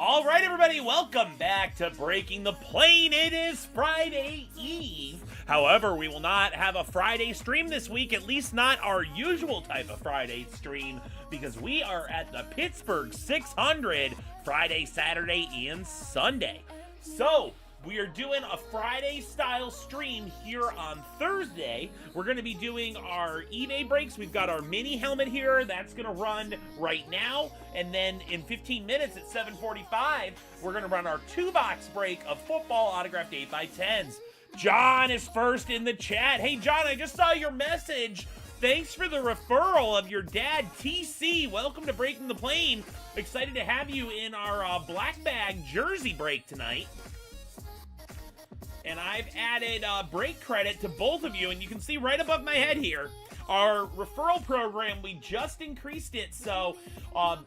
All right, everybody, welcome back to Breaking the Plane. It is Friday Eve. However, we will not have a Friday stream this week, at least not our usual type of Friday stream, because we are at the Pittsburgh 600 Friday, Saturday, and Sunday. So, we are doing a Friday-style stream here on Thursday. We're going to be doing our eBay breaks. We've got our mini helmet here. That's going to run right now. And then in 15 minutes at 7:45, we're going to run our 2-box break of football autographed 8x10s. John is first in the chat. Hey, John, I just saw your message. Thanks for the referral of your dad, TC. Welcome to Breaking the Plane. Excited to have you in our black bag jersey break tonight. And I've added break credit to both of you, and you can see right above my head here, our referral program, we just increased it. So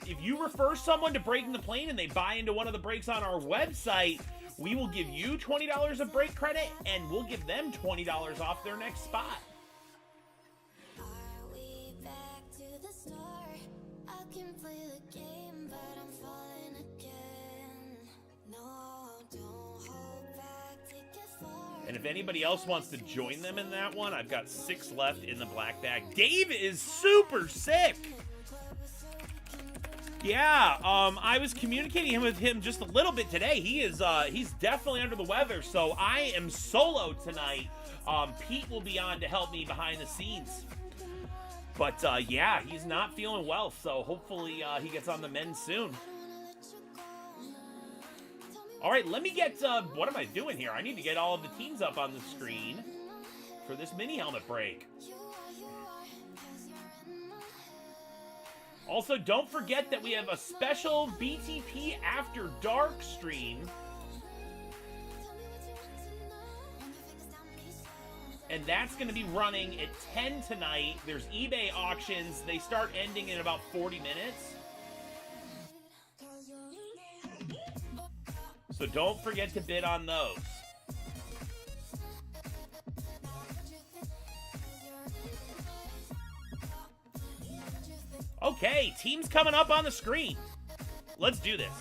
if you refer someone to Breaking the Plane and they buy into one of the breaks on our website, we will give you $20 of break credit, and we'll give them $20 off their next spot. And if anybody else wants to join them in that one, I've got 6 left in the black bag. Dave is super sick. Yeah, I was communicating with him just a little bit today. He's definitely under the weather, so I am solo tonight. Pete will be on to help me behind the scenes. But yeah, he's not feeling well, so hopefully he gets on the mend soon. All right, let me get, what am I doing here? I need to get all of the teams up on the screen for this mini helmet break. Also, don't forget that we have a special BTP After Dark stream. And that's going to be running at 10 tonight. There's eBay auctions. They start ending in about 40 minutes. So don't forget to bid on those. Okay, teams coming up on the screen. Let's do this.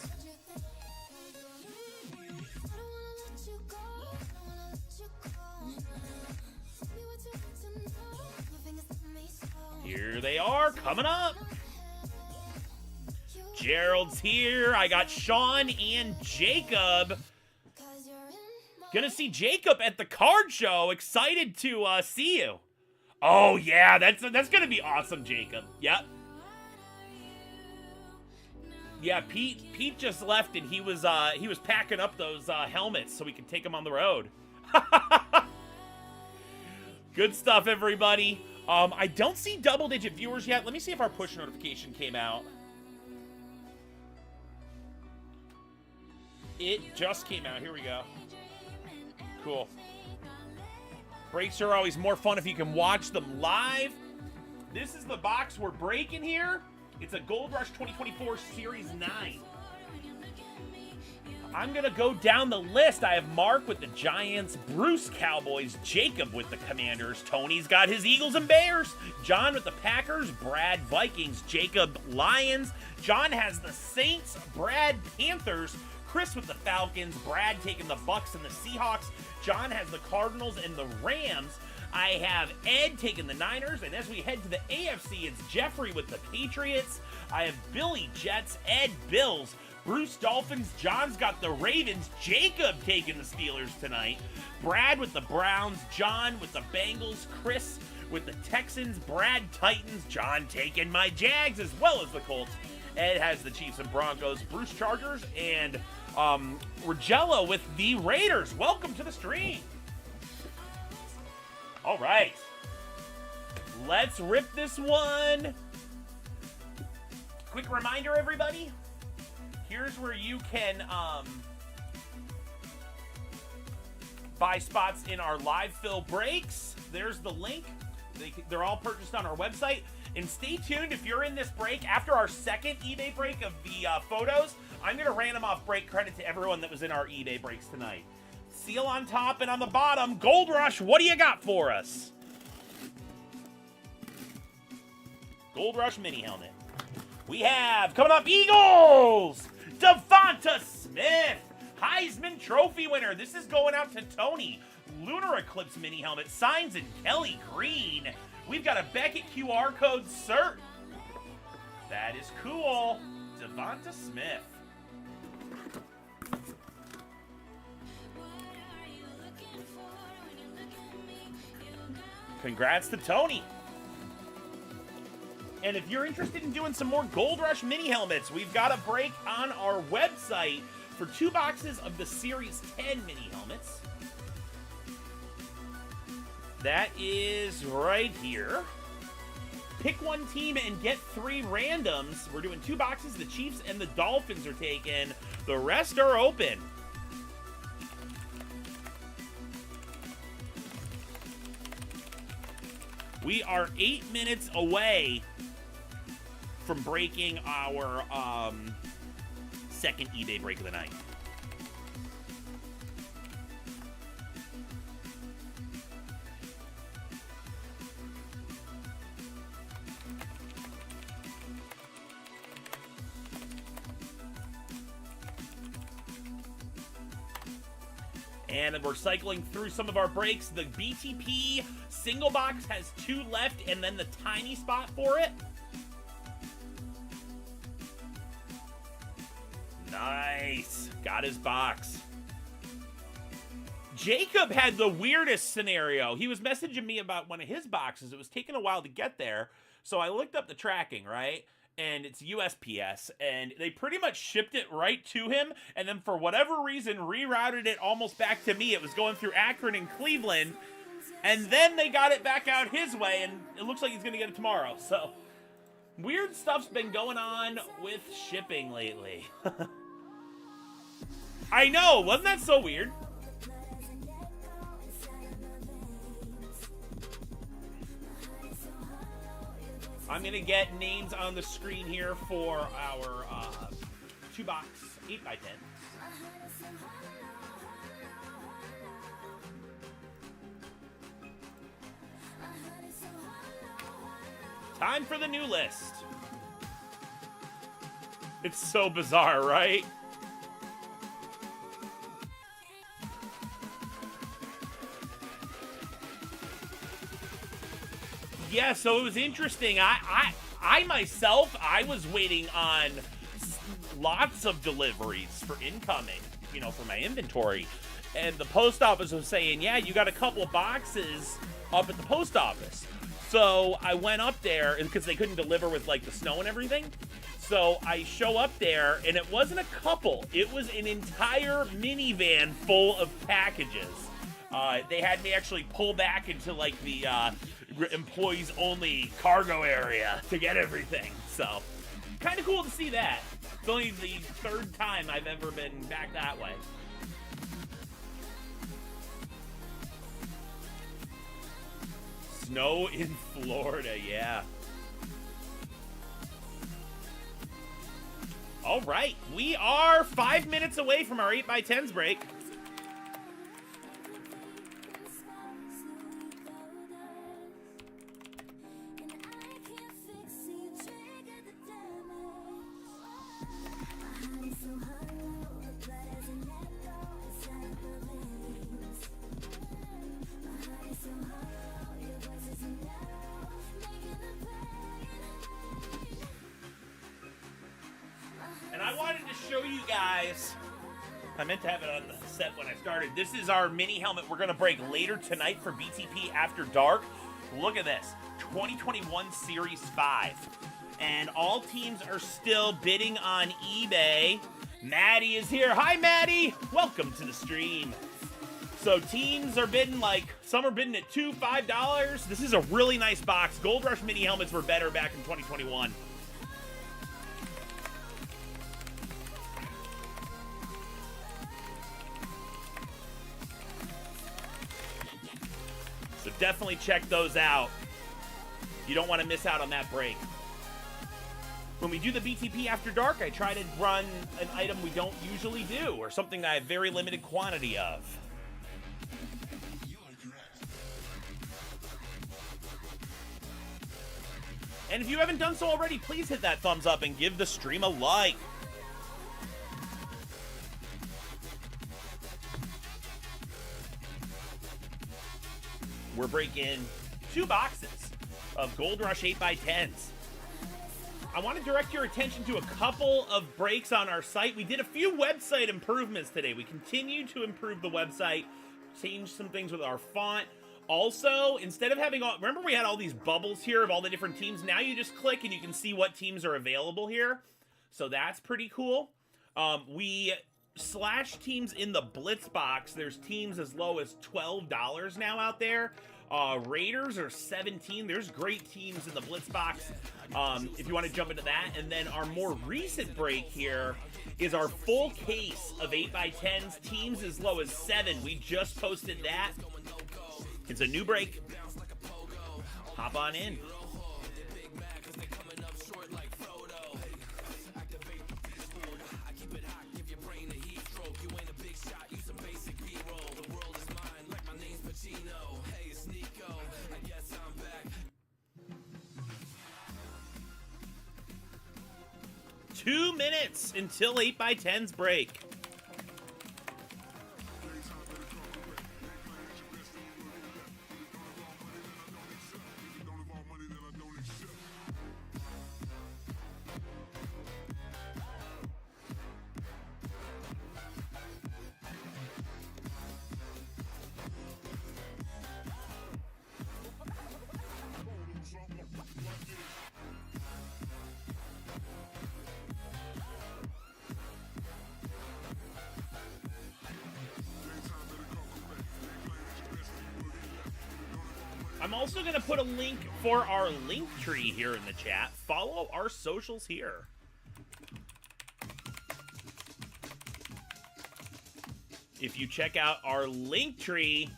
Here they are, coming up. Gerald's here. I got Sean and Jacob. Gonna see Jacob at the card show. Excited to see you. Oh yeah, that's gonna be awesome, Jacob. Yep. Yeah, Pete just left and he was packing up those helmets so we could take them on the road. Good stuff, everybody. I don't see double-digit viewers yet. Let me see if our push notification came out. It just came out. Here we go. Cool. Breaks are always more fun if you can watch them live. This is the box we're breaking here. It's a Gold Rush 2024 Series 9. I'm going to go down the list. I have Mark with the Giants, Bruce Cowboys, Jacob with the Commanders, Tony's got his Eagles and Bears, John with the Packers, Brad Vikings, Jacob Lions, John has the Saints, Brad Panthers, Chris with the Falcons, Brad taking the Bucks and the Seahawks, John has the Cardinals and the Rams, I have Ed taking the Niners, and as we head to the AFC, it's Jeffrey with the Patriots, I have Billy Jets, Ed Bills, Bruce Dolphins, John's got the Ravens, Jacob taking the Steelers tonight, Brad with the Browns, John with the Bengals, Chris with the Texans, Brad Titans, John taking my Jags as well as the Colts, Ed has the Chiefs and Broncos, Bruce Chargers, and Rogello with the Raiders. Welcome to the stream. All right. Let's rip this one. Quick reminder, everybody. Here's where you can buy spots in our live fill breaks. There's the link. They're all purchased on our website. And stay tuned if you're in this break. After our second eBay break of the photos, I'm going to random off break credit to everyone that was in our eBay breaks tonight. Seal on top and on the bottom. Gold Rush, what do you got for us? Gold Rush mini helmet. We have, coming up, Eagles! Devonta trophy winner. This is going out to Tony. Lunar Eclipse mini helmet, signs in Kelly Green. We've got a Beckett QR code cert. That is cool. Devonta Smith. Congrats to Tony. And if you're interested in doing some more Gold Rush mini helmets, we've got a break on our website for 2 boxes of the Series 10 mini helmets. That is right here. Pick one team and get 3 randoms. We're doing 2 boxes. The Chiefs and the Dolphins are taken. The rest are open. We are 8 minutes away from breaking our second eBay break of the night. And we're cycling through some of our breaks. The BTP single box has 2 left, and then the tiny spot for it. Nice. Got his box. Jacob had the weirdest scenario. He was messaging me about one of his boxes. It was taking a while to get there. So I looked up the tracking, right? And it's USPS, and they pretty much shipped it right to him, and then for whatever reason rerouted it almost back to me. It was going through Akron and Cleveland, and then they got it back out his way, and it looks like he's going to get it tomorrow. So weird stuff's been going on with shipping lately. I know, wasn't that so weird? I'm going to get names on the screen here for our 2-box 8x10. Time for the new list. It's so bizarre, right? Yeah, so it was interesting. I myself, I was waiting on lots of deliveries for incoming, you know, for my inventory. And the post office was saying, yeah, you got a couple boxes up at the post office. So I went up there, because they couldn't deliver with, like, the snow and everything. So I show up there, and it wasn't a couple. It was an entire minivan full of packages. They had me actually pull back into, like, the employees only cargo area to get everything. So kind of cool to see that. It's only the 3rd time I've ever been back that way. Snow in Florida, yeah. All right, we are 5 minutes away from our 8x10s break. I meant to have it on the set when I started. This is our mini helmet we're going to break later tonight for BTP After Dark. Look at this. 2021 Series 5. And all teams are still bidding on eBay. Maddie is here. Hi, Maddie. Welcome to the stream. So teams are bidding, like, some are bidding at $2, $5. This is a really nice box. Gold Rush mini helmets were better back in 2021. So definitely check those out. You don't want to miss out on that break. When we do the BTP After Dark, I try to run an item we don't usually do, or something that I have very limited quantity of. And if you haven't done so already, please hit that thumbs up and give the stream a like. We're breaking 2 boxes of Gold Rush 8x10s. I want to direct your attention to a couple of breaks on our site. We did a few website improvements today. We continue to improve the website, change some things with our font. Also, instead of having all, remember we had all these bubbles here of all the different teams? Now you just click and you can see what teams are available here. So that's pretty cool. We slash teams in the Blitz box. There's teams as low as $12 now out there. Raiders are 17. There's great teams in the Blitz box if you want to jump into that. And then our more recent break here is our full case of 8x10s, teams as low as 7. We just posted that. It's a new break. Hop on in. Two minutes until 8x10s break. I'm also going to put a link for our link tree here in the chat. Follow our socials here. If you check out our link tree,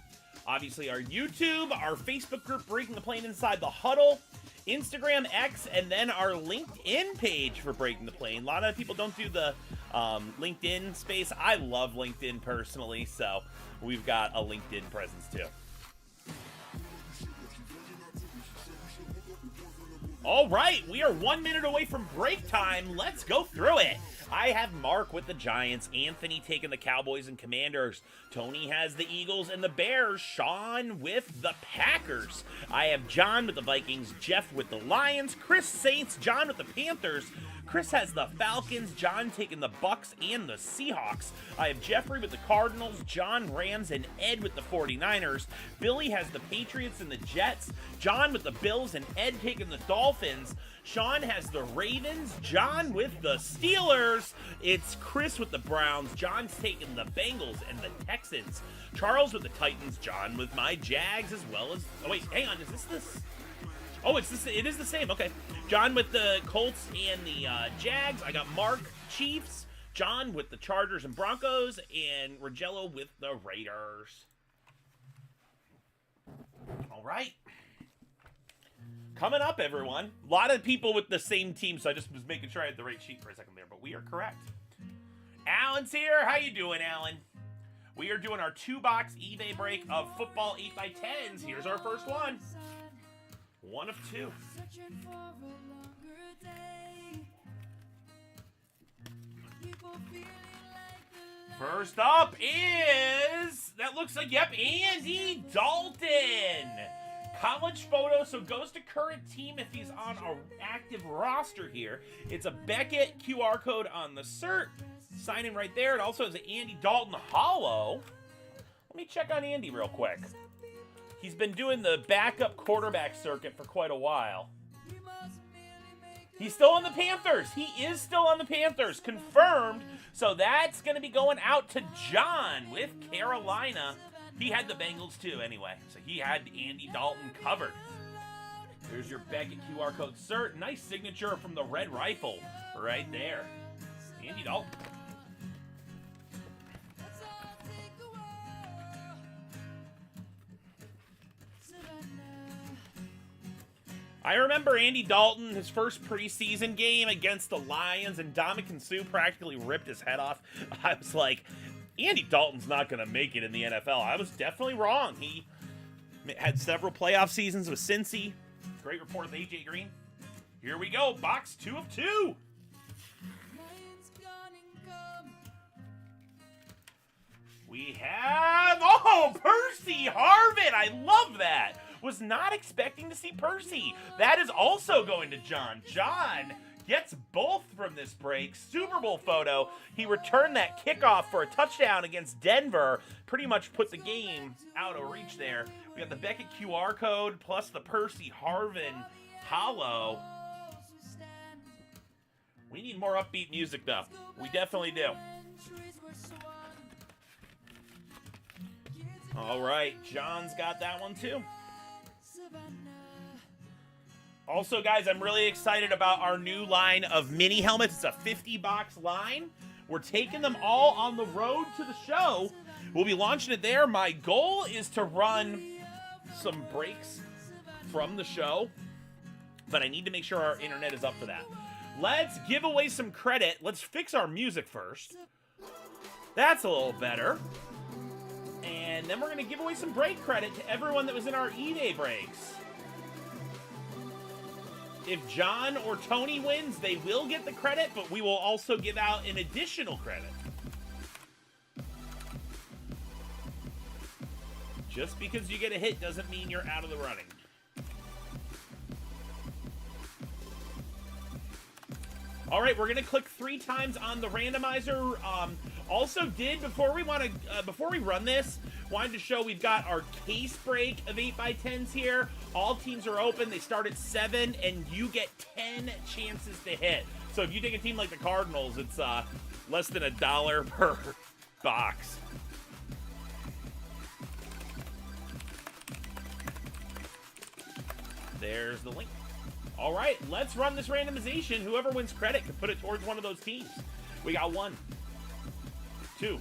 obviously our YouTube, our Facebook group, Breaking the Plane Inside the Huddle, Instagram, X, and then our LinkedIn page for Breaking the Plane. A lot of people don't do the LinkedIn space. I love LinkedIn personally, so we've got a LinkedIn presence too. All right, we are 1 minute away from break time. Let's go through it. I have Mark with the Giants, Anthony taking the Cowboys and Commanders, Tony has the Eagles and the Bears, Sean with the Packers. I have John with the Vikings, Jeff with the Lions, Chris Saints, John with the Panthers, Chris has the Falcons, John taking the Bucks and the Seahawks. I have Jeffrey with the Cardinals, John Rams, and Ed with the 49ers. Billy has the Patriots and the Jets, John with the Bills, and Ed taking the Dolphins. Sean has the Ravens, John with the Steelers. It's Chris with the Browns, John's taking the Bengals and the Texans. Charles with the Titans, John with my Jags, as well as, oh wait, hang on, is this? Oh, it is the same, okay. John with the Colts and the Jags. I got Mark, Chiefs, John with the Chargers and Broncos, and Rogello with the Raiders. All right. Coming up, everyone. A lot of people with the same team, so I just was making sure I had the right sheet for a second there, but we are correct. Alan's here. How you doing, Alan? We are doing our 2-box eBay break of football 8x10s. Here's our first one. One of 2. First up is, that looks like, yep, Andy Dalton. College photo, so goes to current team if he's on an active roster here. It's a Beckett QR code on the cert. Sign in right there. It also has an Andy Dalton holo. Let me check on Andy real quick. He's been doing the backup quarterback circuit for quite a while. He's still on the Panthers. He is still on the Panthers. Confirmed. So that's going to be going out to John with Carolina. He had the Bengals too anyway. So he had Andy Dalton covered. There's your Beckett QR code cert. Nice signature from the Red Rifle right there. Andy Dalton. I remember Andy Dalton, his first preseason game against the Lions, and Ndamukong Suh practically ripped his head off. I was like, Andy Dalton's not going to make it in the NFL. I was definitely wrong. He had several playoff seasons with Cincy. Great report with AJ Green. Here we go, box 2 of 2. We have, oh, Percy Harvin. I love that. Was not expecting to see Percy. That is also going to John. John gets both from this break. Super Bowl photo. He returned that kickoff for a touchdown against Denver. Pretty much put the game out of reach there. We got the Beckett QR code plus the Percy Harvin holo. We need more upbeat music, though. We definitely do. All right, John's got that one, too. Also, guys, I'm really excited about our new line of mini helmets. It's a 50-box line. We're taking them all on the road to the show. We'll be launching it there. My goal is to run some breaks from the show, but I need to make sure our internet is up for that. Let's give away some credit. Let's fix our music first. That's a little better. And then we're going to give away some break credit to everyone that was in our eBay breaks. If John or Tony wins, they will get the credit, but we will also give out an additional credit. Just because you get a hit doesn't mean you're out of the running. All right, we're going to click 3 times on the randomizer. Also before we run this, wanted to show we've got our case break of 8x10s here. All teams are open. They start at 7, and you get 10 chances to hit. So if you take a team like the Cardinals, it's less than $1 per box. There's the link. All right, let's run this randomization. Whoever wins credit can put it towards one of those teams. We got 1, 2,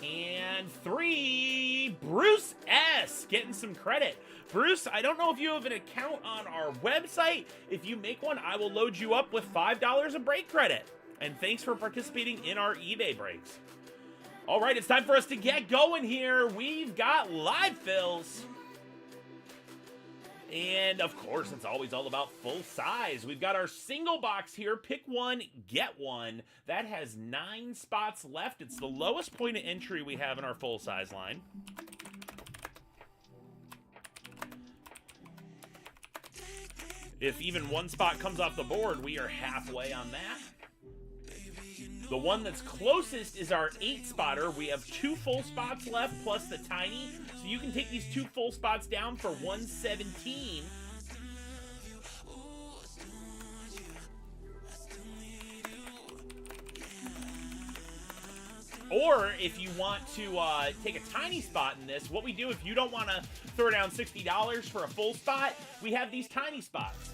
and 3. Bruce S. getting some credit. Bruce, I don't know if you have an account on our website. If you make one, I will load you up with $5 of break credit. And thanks for participating in our eBay breaks. All right, it's time for us to get going here. We've got live fills. And, of course, it's always all about full size. We've got our single box here. Pick one, get one. That has 9 spots left. It's the lowest point of entry we have in our full size line. If even one spot comes off the board, we are halfway on that. The one that's closest is our 8-spotter. We have 2 full spots left plus the tiny. So you can take these 2 full spots down for $117. Or if you want to take a tiny spot in this, what we do if you don't want to throw down $60 for a full spot, we have these tiny spots.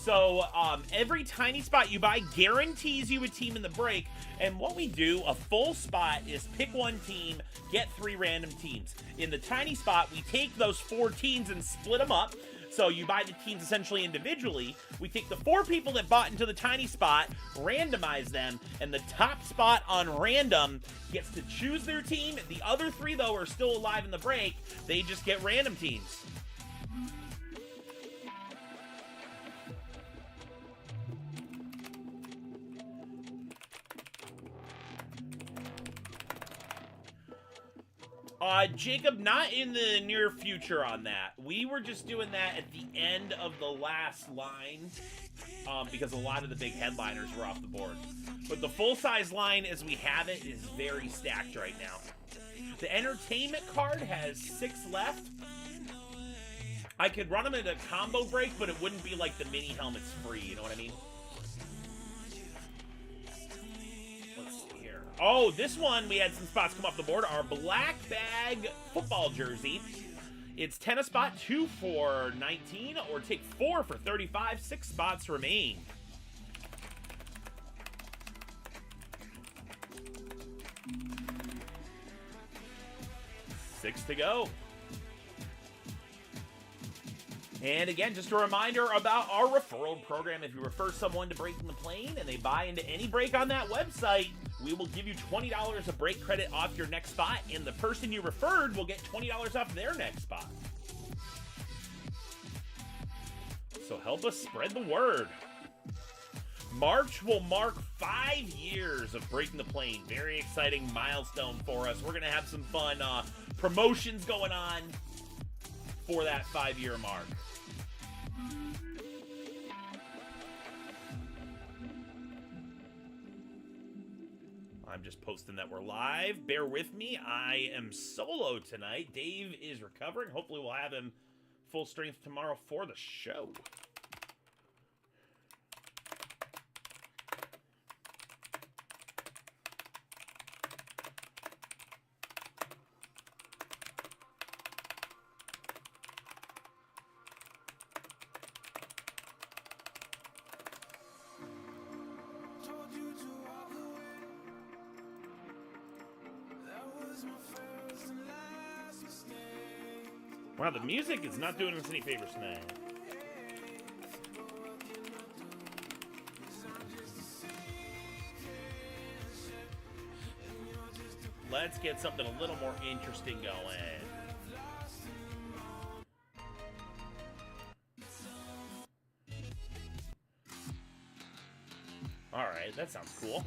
So every tiny spot you buy guarantees you a team in the break. And what we do, a full spot, is pick one team, get 3 random teams. In the tiny spot, we take those 4 teams and split them up. So you buy the teams essentially individually. We take the 4 people that bought into the tiny spot, randomize them, and the top spot on random gets to choose their team. The other 3, though, are still alive in the break. They just get random teams. Jacob, not in the near future on that. We were just doing that at the end of the last line because a lot of the big headliners were off the board. But the full-size line as we have it is very stacked right now. The entertainment card has 6 left. I could run them in a combo break, but it wouldn't be like the mini helmets free, you know what I mean? Oh, this one, we had some spots come off the board. Our black bag football jersey. It's 10 a spot, 2 for 19, or take 4 for 35. 6 spots remain. Six to go. And again, just a reminder about our referral program. If you refer someone to Breaking the Plane and they buy into any break on that website, we will give you $20 of break credit off your next spot, and the person you referred will get $20 off their next spot. So help us spread the word. March will mark 5 years of Breaking the Plane. Very exciting milestone for us. We're going to have some fun promotions going on. for that 5-year mark. I'm just posting that we're live. Bear with me. I am solo tonight. Dave is recovering. Hopefully we'll have him full strength tomorrow for the show. Wow, the music is not doing us any favors tonight. Let's get something a little more interesting going. Alright, that sounds cool.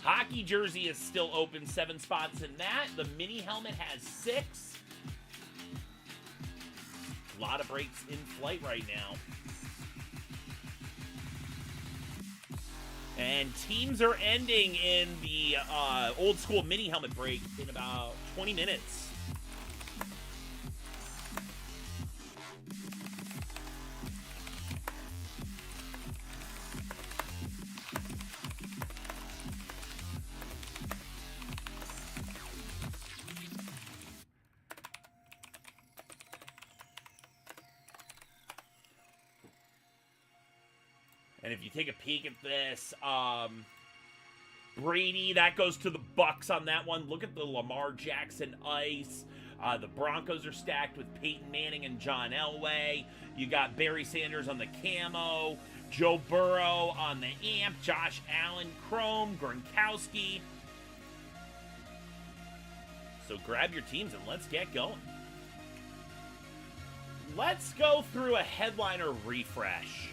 Hockey jersey is still open, 7 spots in that. The mini helmet has 6. A lot of breaks in flight right now. And teams are ending in the old school mini helmet break in about 20 minutes. And if you take a peek at this, Brady, that goes to the Bucks on that one. Look at the Lamar Jackson ice. The Broncos are stacked with Peyton Manning and John Elway. You got Barry Sanders on the camo, Joe Burrow on the amp, Josh Allen, Chrome, Gronkowski. So grab your teams and let's get going. Let's go through a headliner refresh.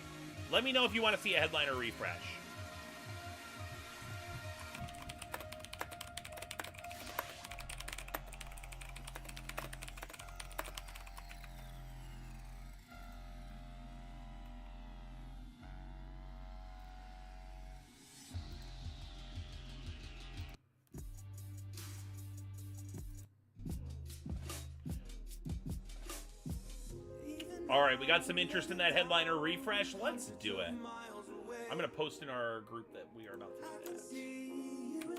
Let me know if you want to see a headliner refresh. All right, we got some interest in that headliner refresh. Let's do it. I'm going to post in our group that we are about to do that.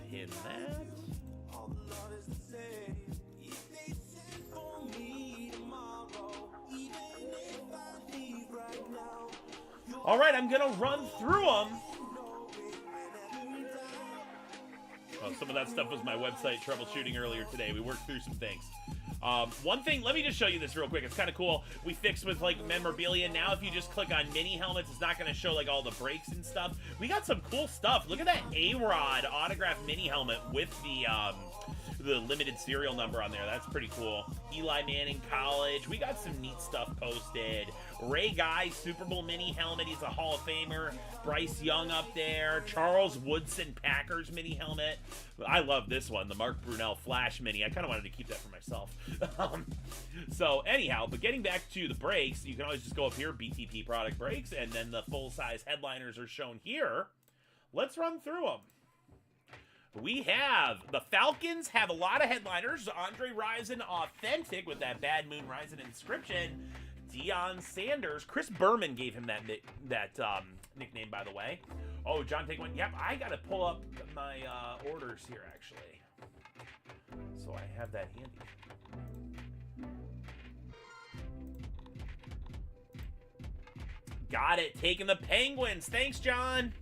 Pin that. All right, I'm going to run through them. Oh, some of that stuff was my website troubleshooting earlier today. We worked through some things. One thing, let me just show you this real quick. It's kind of cool. We fixed with, like, memorabilia. Now, if you just click on mini helmets, it's not going to show, like, all the breaks and stuff. We got some cool stuff. Look at that A-Rod autographed mini helmet with the limited serial number on there. That's pretty cool. Eli Manning College. We got some neat stuff posted. Ray Guy Super Bowl mini helmet. He's a Hall of Famer. Bryce Young up there. Charles Woodson Packers mini helmet. I love this one. The Mark Brunell Flash mini. I kind of wanted to keep that for myself. So anyhow, but getting back to the breaks, you can always just go up here, BTP product breaks, and then the full-size headliners are shown here. Let's run through them. We have, the Falcons have a lot of headliners. Andre Rison Authentic with that Bad Moon Rising inscription. Deion Sanders. Chris Berman gave him that nickname, by the way. Oh, John, take one. Yep, I got to pull up my orders here, actually. So I have that handy. Got it. Taking the Penguins. Thanks, John.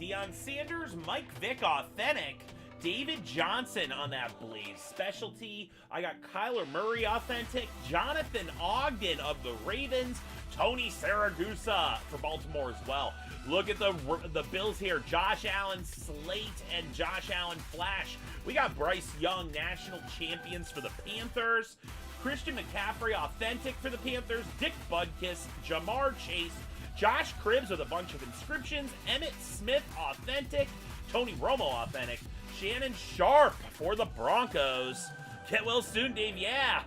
Deion Sanders, Mike Vick Authentic. David Johnson on that Blaze specialty. I got Kyler Murray authentic. Jonathan Ogden of the Ravens. Tony Saragusa for Baltimore as well. Look at the Bills here. Josh Allen Slate and Josh Allen Flash. We got Bryce Young, national champions for the Panthers. Christian McCaffrey authentic for the Panthers. Dick Butkus, Jamar Chase, Josh Cribbs with a bunch of inscriptions. Emmitt Smith authentic. Tony Romo authentic. Shannon Sharp for the Broncos. Get well soon, Dave. Yeah.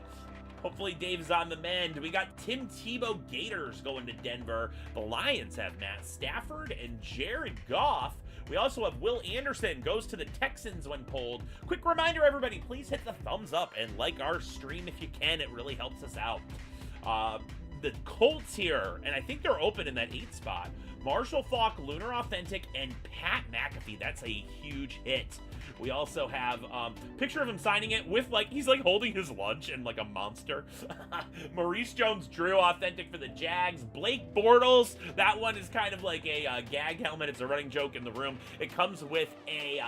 Hopefully Dave's on the mend. We got Tim Tebow Gators going to Denver. The Lions have Matt Stafford and Jared Goff. We also have Will Anderson goes to the Texans when pulled. Quick reminder, everybody, please hit the thumbs up and like our stream if you can. It really helps us out. The Colts here, and I think they're open in that 8th spot. Marshall Faulk, Lunar Authentic, and Pat McAfee. That's a huge hit. We also have picture of him signing it with, he's holding his lunch and like a monster. Maurice Jones-Drew authentic for the Jags. Blake Bortles, that one is kind of like a gag helmet. It's a running joke in the room. It comes with a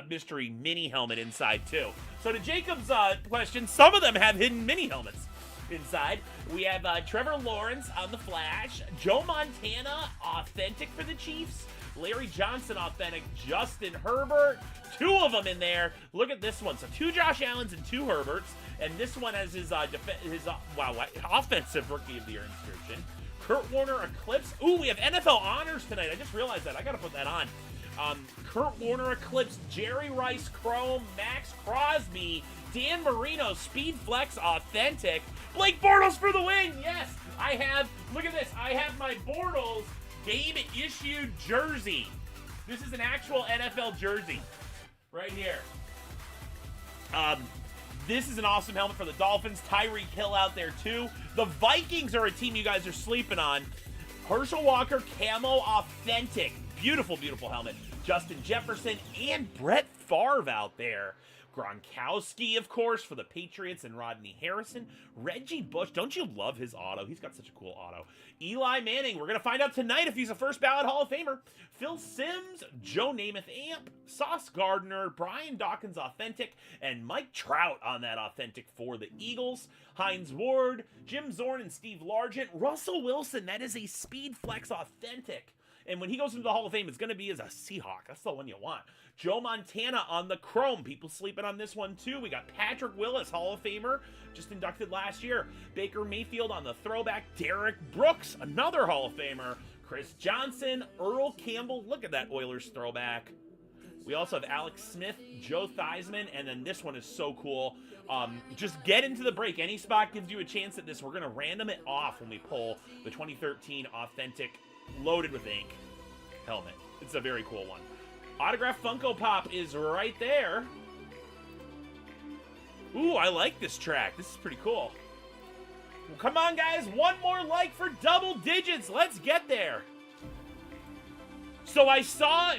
mystery mini helmet inside too. So to Jacob's question, some of them have hidden mini helmets inside. We have Trevor Lawrence on the Flash. Joe Montana authentic for the Chiefs. Larry Johnson authentic. Justin Herbert. 2 of them in there. Look at this one. So 2 Josh Allens and 2 Herberts. And this one has his offensive rookie of the year inscription. Kurt Warner Eclipse. Ooh, we have NFL honors tonight. I just realized that. I got to put that on. Kurt Warner Eclipse. Jerry Rice Chrome. Max Crosby. Dan Marino Speed Flex authentic. Blake Bortles for the win. Yes, I have. Look at this. I have my Bortles game issued jersey. This is an actual NFL jersey right here. This is an awesome helmet for the Dolphins. Tyreek Hill out there too. The Vikings are a team you guys are sleeping on. Herschel Walker Camo authentic. Beautiful, beautiful helmet. Justin Jefferson and Brett Favre out there. Gronkowski, of course, for the Patriots, and Rodney Harrison. Reggie Bush, don't you love his auto? He's got such a cool auto. Eli Manning, we're going to find out tonight if he's a first ballot Hall of Famer. Phil Simms, Joe Namath Amp, Sauce Gardner, Brian Dawkins authentic, and Mike Trout on that authentic for the Eagles. Hines Ward, Jim Zorn, and Steve Largent. Russell Wilson, that is a Speed Flex authentic. And when he goes into the Hall of Fame, it's going to be as a Seahawk. That's the one you want. Joe Montana on the Chrome. People sleeping on this one, too. We got Patrick Willis, Hall of Famer, just inducted last year. Baker Mayfield on the throwback. Derek Brooks, another Hall of Famer. Chris Johnson, Earl Campbell. Look at that Oilers throwback. We also have Alex Smith, Joe Theismann, and then this one is so cool. Just get into the break. Any spot gives you a chance at this. We're going to random it off when we pull the 2013 authentic loaded with ink helmet. It's a very cool one. Autograph Funko Pop is right there. Ooh, I like this track. This is pretty cool. Well, come on, guys. One more like for double digits. Let's get there. So I saw,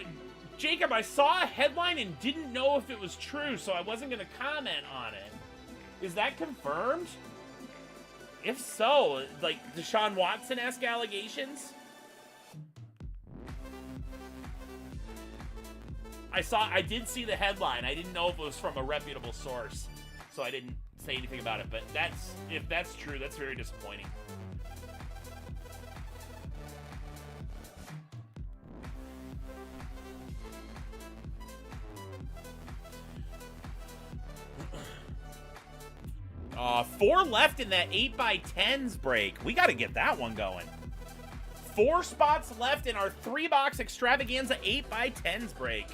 Jacob, I saw a headline and didn't know if it was true, so I wasn't going to comment on it. Is that confirmed? If so, like Deshaun Watson-esque allegations? I did see the headline. I didn't know if it was from a reputable source, so I didn't say anything about it. But if that's true, that's very disappointing. Four left in that 8x10s break. We got to get that one going. 4 spots left in our 3-box extravaganza 8x10s break.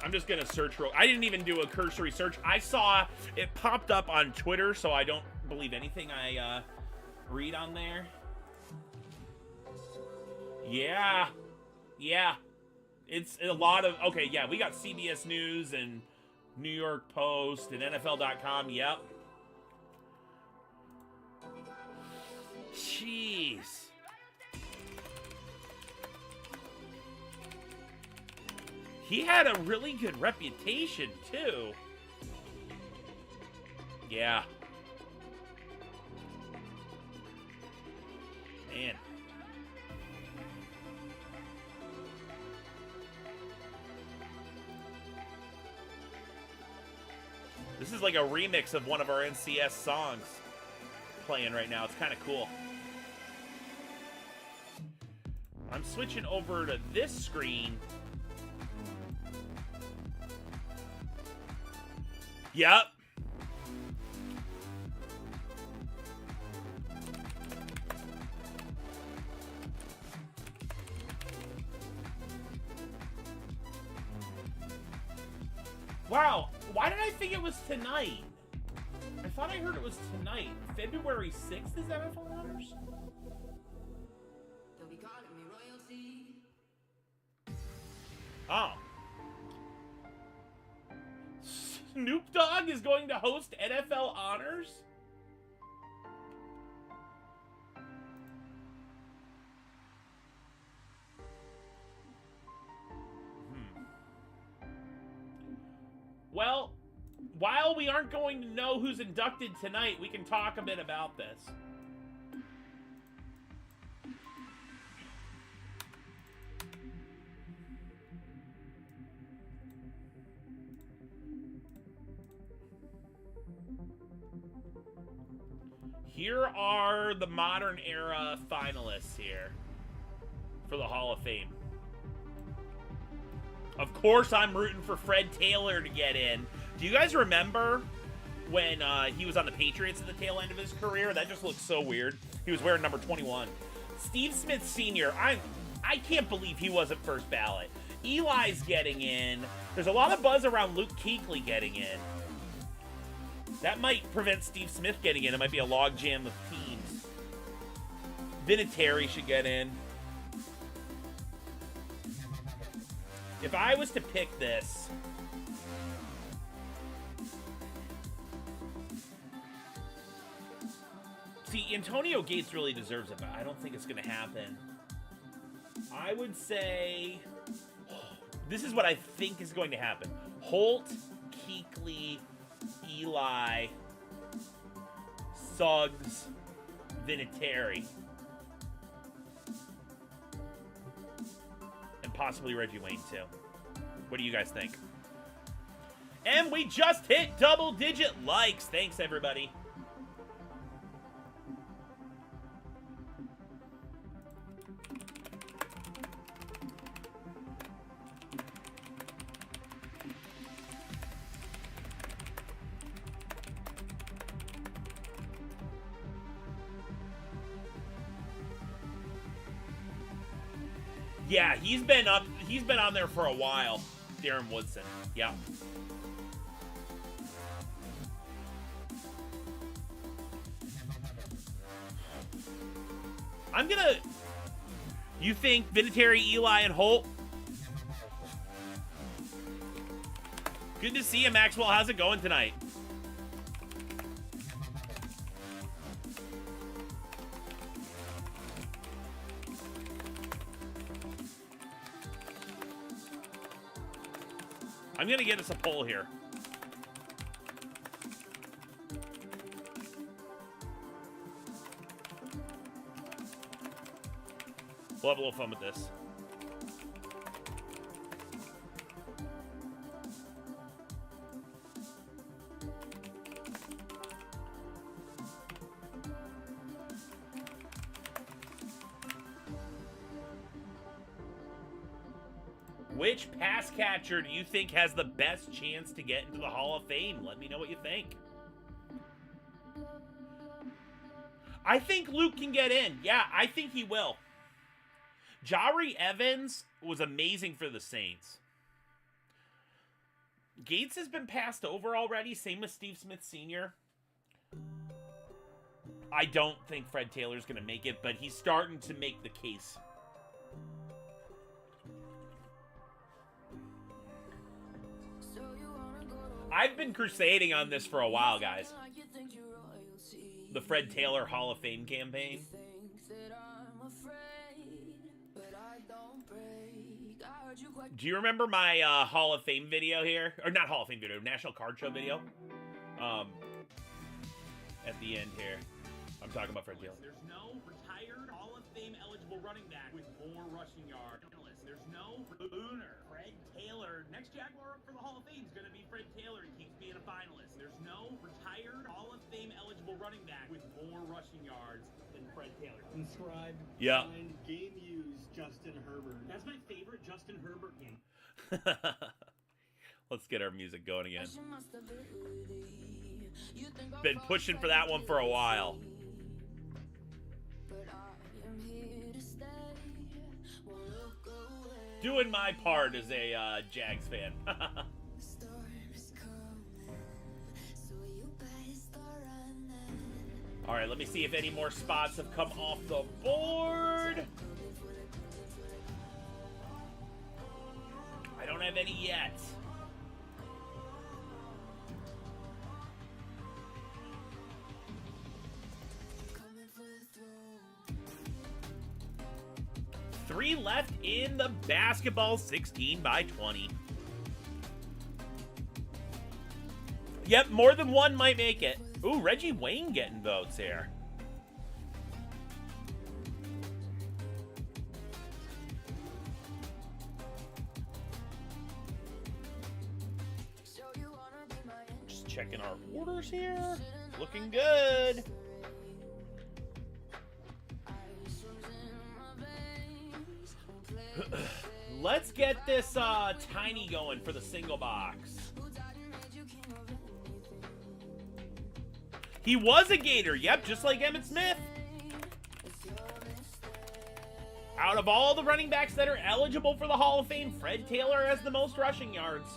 I'm just gonna search real. I didn't even do a cursory search. I saw it popped up on Twitter, so I don't believe anything I read on there. Yeah. It's a lot of. Okay, yeah, we got CBS News and New York Post and NFL.com. Yep. Jeez. He had a really good reputation, too. Yeah. Man. This is like a remix of one of our NCS songs playing right now. It's kind of cool. I'm switching over to this screen. Yep. Wow, why did I think it was tonight? I thought I heard it was tonight. February 6th is NFL Honors? Oh. Snoop Dogg is going to host NFL Honors? Well, while we aren't going to know who's inducted tonight, we can talk a bit about this. Here are the modern era finalists here for the Hall of Fame. Of course, I'm rooting for Fred Taylor to get in. Do you guys remember when he was on the Patriots at the tail end of his career? That just looks so weird. He was wearing number 21. Steve Smith Sr., I can't believe he wasn't first ballot. Eli's getting in. There's a lot of buzz around Luke Kuechly getting in. That might prevent Steve Smith getting in. It might be a logjam of teams. Vinatieri should get in. If I was to pick this, see, Antonio Gates really deserves it, but I don't think it's going to happen. I would say, this is what I think is going to happen. Holt, Kuechly, Eli, Suggs, Vinatieri. Possibly Reggie Wayne, too. What do you guys think? And we just hit double-digit likes. Thanks, everybody. Yeah, he's been on there for a while. Darren Woodson. Yeah. I'm gonna... You think Vinatieri, Eli, and Holt? Good to see you, Maxwell. How's it going tonight? I'm going to get us a poll here. We'll have a little fun with this. Which pass catcher do you think has the best chance to get into the Hall of Fame? Let me know what you think. I think Luke can get in. Yeah, I think he will. Jari Evans was amazing for the Saints. Gates has been passed over already. Same with Steve Smith Sr. I don't think Fred Taylor's going to make it, but he's starting to make the case. I've been crusading on this for a while, guys. The Fred Taylor Hall of Fame campaign. Do you remember my Hall of Fame video here? Or not Hall of Fame video, National Card Show video? At the end here. I'm talking about Fred Taylor. There's no retired Hall of Fame eligible running back with more rushing yards. There's no Booner. Fred Taylor. Next Jaguar up for the Hall of Fame is going to be Fred Taylor. He keeps being a finalists. There's no retired Hall of Fame eligible running back with more rushing yards than Fred Taylor. Inscribed, Yeah. signed, game used, Justin Herbert. That's my favorite Justin Herbert game. Let's get our music going again. Been pushing for that one for a while. Doing my part as a Jags fan. All right, let me see if any more spots have come off the board. I don't have any yet. Three left in the basketball 16 by 20. Yep, more than one might make it. Ooh, Reggie Wayne getting votes here. Just checking our orders here. Looking good. Let's get this Tiny going for the single box. He was a Gator, yep, just like Emmitt Smith. Out of all the running backs that are eligible for the Hall of Fame, Fred Taylor has the most rushing yards.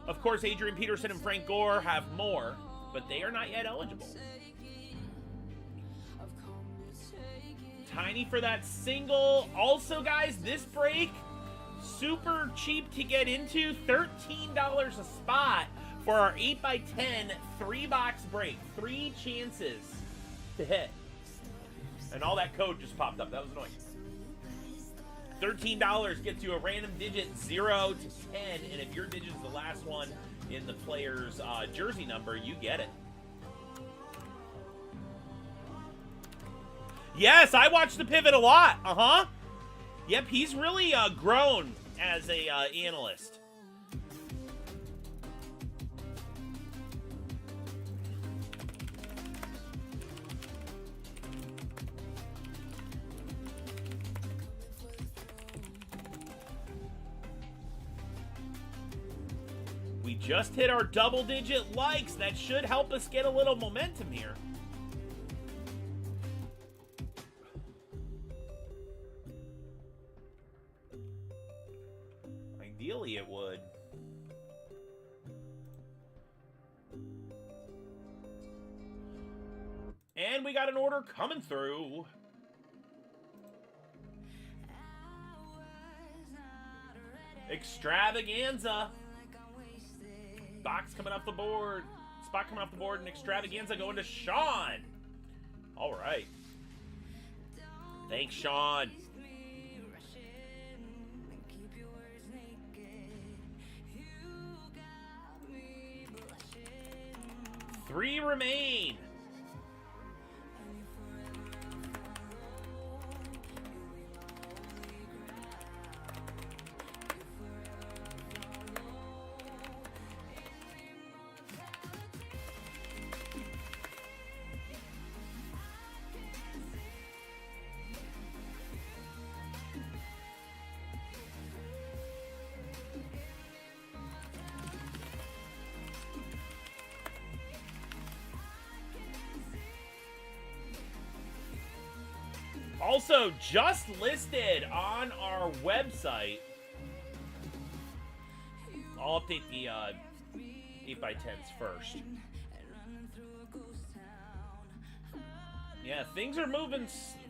Of course, Adrian Peterson and Frank Gore have more, but they are not yet eligible. Tiny for that single. Also, guys, this break, super cheap to get into. $13 a spot for our 8x10 3-box break. 3 chances to hit. And all that code just popped up. That was annoying. $13 gets you a random digit 0 to 10. And if your digit is the last one in the player's jersey number, you get it. Yes, I watch the Pivot a lot. Yep, he's really grown as a analyst. We just hit our double-digit likes. That should help us get a little momentum here. Ideally, it would. And we got an order coming through. Extravaganza. Box coming off the board. Spot coming off the board, and Extravaganza going to Sean. All right. Thanks, Sean. 3 remain. Also, just listed on our website. I'll update the 8x10s first. Yeah, things are moving,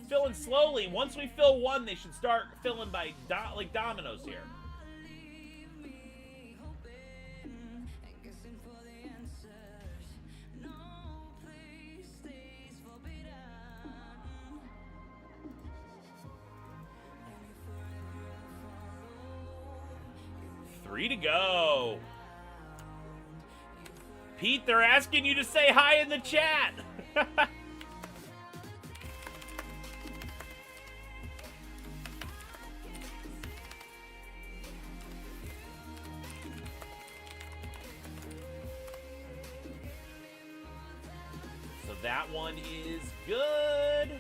filling slowly. Once we fill one, they should start filling by like dominoes here. Three to go. Pete, they're asking you to say hi in the chat. that one is good.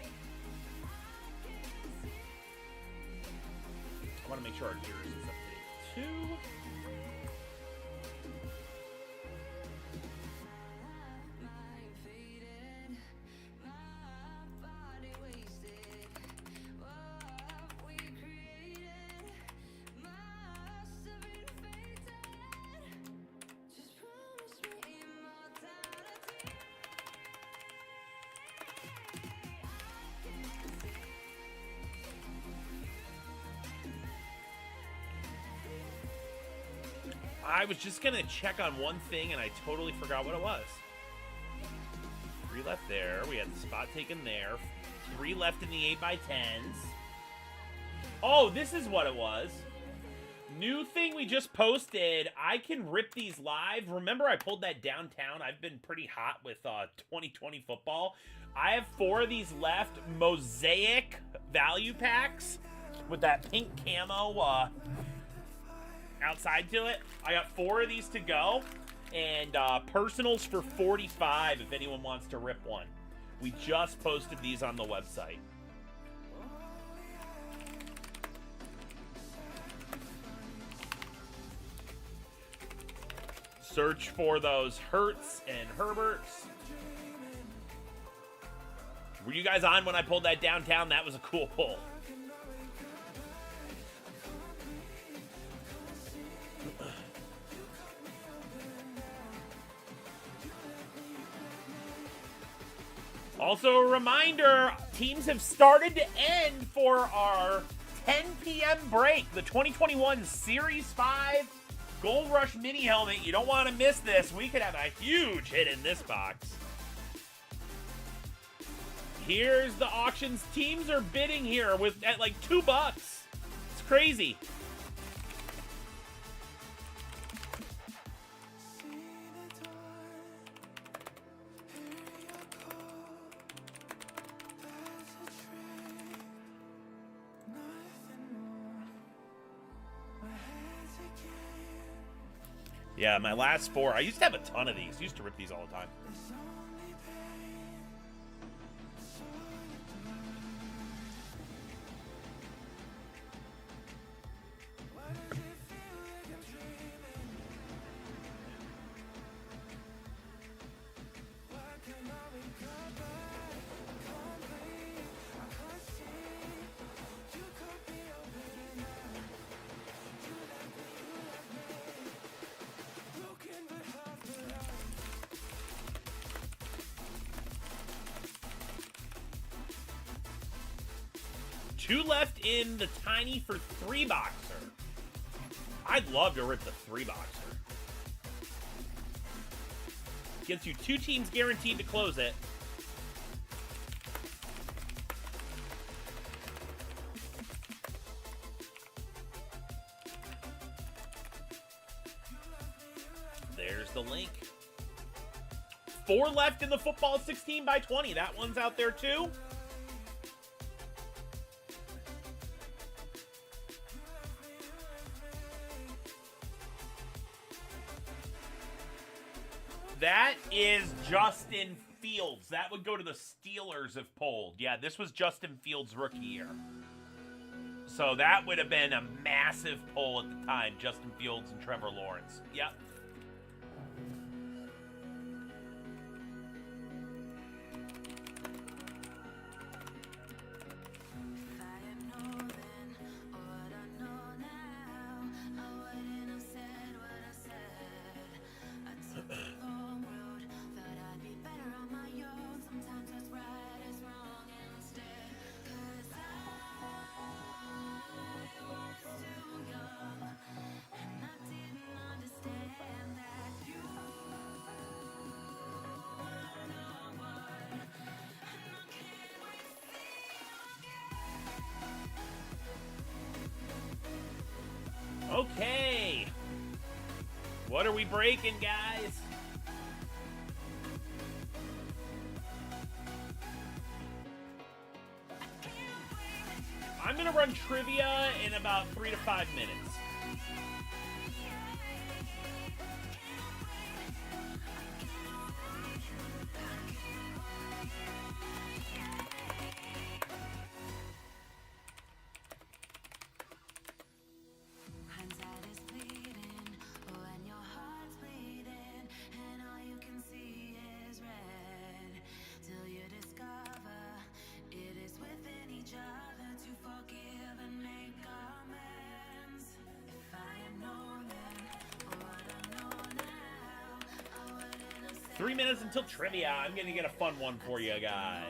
I want to make sure our jersey is up to date too. I was just going to check on one thing, and I totally forgot what it was. 3 left there. We had the spot taken there. 3 left in the 8x10s. Oh, this is what it was. New thing we just posted. I can rip these live. Remember I pulled that downtown? I've been pretty hot with 2020 football. I have 4 of these left. Mosaic value packs with that pink camo outside to it. I got 4 of these to go, and personals for $45 if anyone wants to rip one. We just posted these on the website. Search for those Hurts and Herberts. Were you guys on when I pulled that downtown? That was a cool pull. Also, a reminder, teams have started to end for our 10 p.m. break. The 2021 Series 5 Gold Rush Mini Helmet. You don't want to miss this. We could have a huge hit in this box. Here's the auctions. Teams are bidding here at like $2. It's crazy. Yeah, my last 4. I used to have a ton of these. I used to rip these all the time. Two left in the tiny for 3 boxer. I'd love to rip the 3 boxer. Gets you 2 teams guaranteed to close it. There's the link. 4 left in the football 16x20. That one's out there too. That is Justin Fields. That would go to the Steelers if polled. Yeah, this was Justin Fields' rookie year. So that would have been a massive poll at the time. Justin Fields and Trevor Lawrence. Yep. Okay. What are we breaking, guys? I'm going to run trivia in about 3 to 5 minutes. 3 minutes until trivia. I'm going to get a fun one for you guys.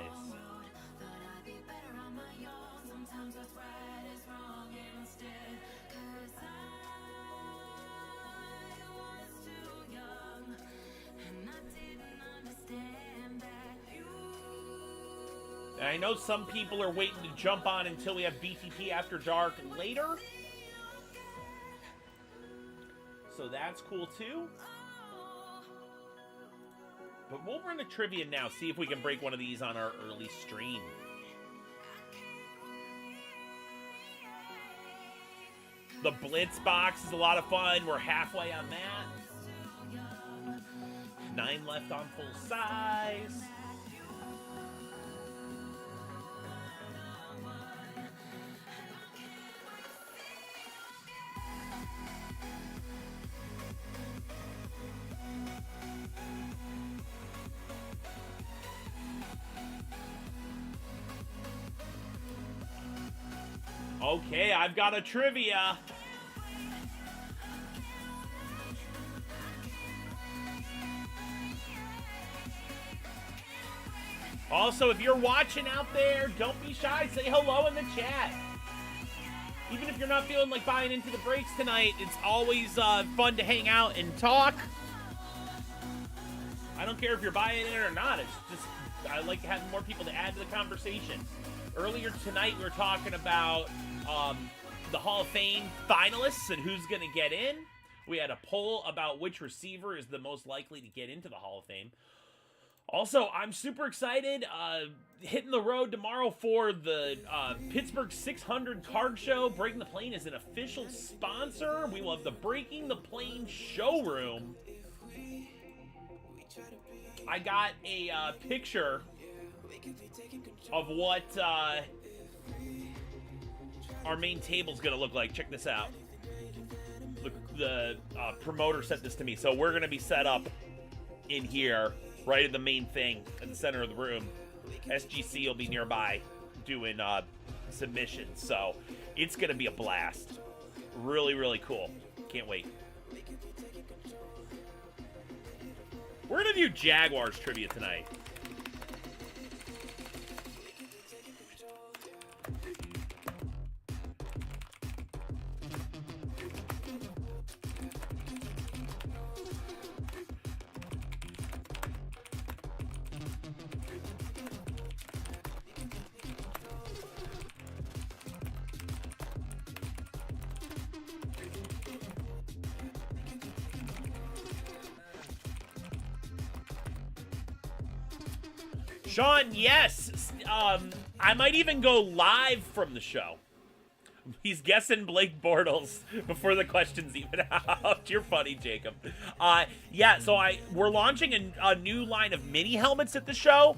And I know some people are waiting to jump on until we have BTP After Dark later. So that's cool too. But we'll run a trivia now, see if we can break one of these on our early stream. The Blitz box is a lot of fun. We're halfway on that. 9 left on full size. Okay, I've got a trivia. Also, if you're watching out there, don't be shy. Say hello in the chat. Even if you're not feeling like buying into the breaks tonight, it's always fun to hang out and talk. I don't care if you're buying it or not. It's just, I like having more people to add to the conversation. Earlier tonight, we were talking about the Hall of Fame finalists and who's going to get in. We had a poll about which receiver is the most likely to get into the Hall of Fame. Also, I'm super excited. Hitting the road tomorrow for the Pittsburgh 600 Card Show. Breaking the Plane is an official sponsor. We will have the Breaking the Plane showroom. I got a picture of what our main table's gonna look like. Check this out. The promoter sent this to me. So we're gonna be set up in here, right at the main thing, in the center of the room. SGC will be nearby doing submissions. So it's gonna be a blast. Really, really cool. Can't wait. We're gonna do Jaguars trivia tonight. Sean, yes. I might even go live from the show. He's guessing Blake Bortles before the question's even out. You're funny, Jacob. Yeah, so we're launching a new line of mini helmets at the show.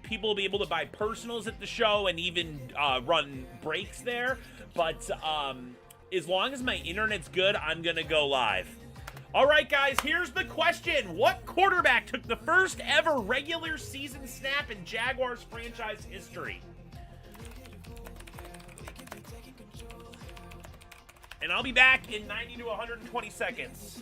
People will be able to buy personals at the show and even run breaks there. But as long as my internet's good, I'm going to go live. All right, guys, here's the question. What quarterback took the first ever regular season snap in Jaguars franchise history? And I'll be back in 90 to 120 seconds.